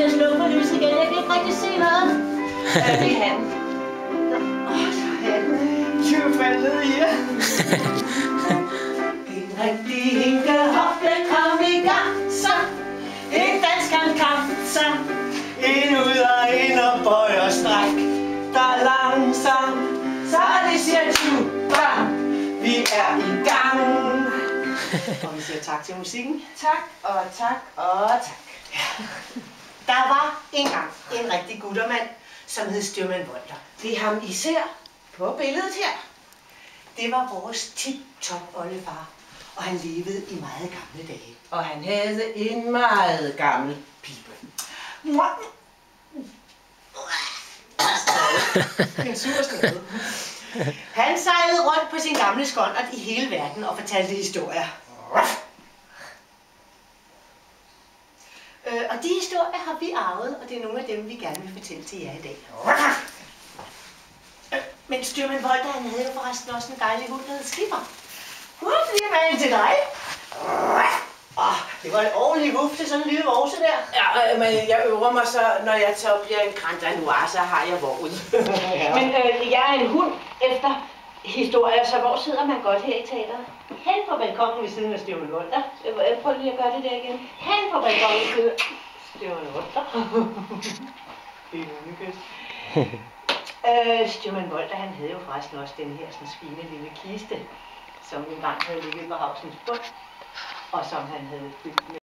jeg slukke for lyset igen? Jeg kan ikke rigtig se noget. Ja, det er han. Så er han. Tyv faldt ned i jer. En rigtig hinkehopla, kom i gang, så. En dansk kamp, så. Ind ud og ind og bøj og stræk. Der langsomt, så det siger tyv, bang. Vi er i gang. Og vi siger tak til musikken. Tak og tak og tak. Ja. Der var engang en rigtig guttermand, som hed Styrmand Volter. Det er ham især på billedet her. Det var vores tip-top oldefar, og han levede i meget gamle dage. Og han havde en meget gammel pibe. En sur skade. Han sejlede rundt på sin gamle skonnert i hele verden og fortalte historier. Og de historier har vi arvet, og det er nogle af dem, vi gerne vil fortælle til jer i dag. Men Styrmand Volter, han havde jo forresten også en dejlig hund, der hed Skipper. Det er magen til dig. Det var en ordentlig vuff til sådan en lille vorse der. Ja, men jeg øver mig så, når jeg så bliver en Grand Danois, så har jeg våget. Ja. Men jeg er en hund efter historier, så hvor sidder man godt her i teateret? Hen på balkonen ved siden af Styrmand Volter. Prøv lige at gøre det der igen. Hen på balkonen ved siden af Styrmand Volter. Det er en hundekys. Styrmand Volter, han havde jo forresten også den her sådan fine lille kiste, som engang havde ligget på havsens bund, og som han havde fyldt med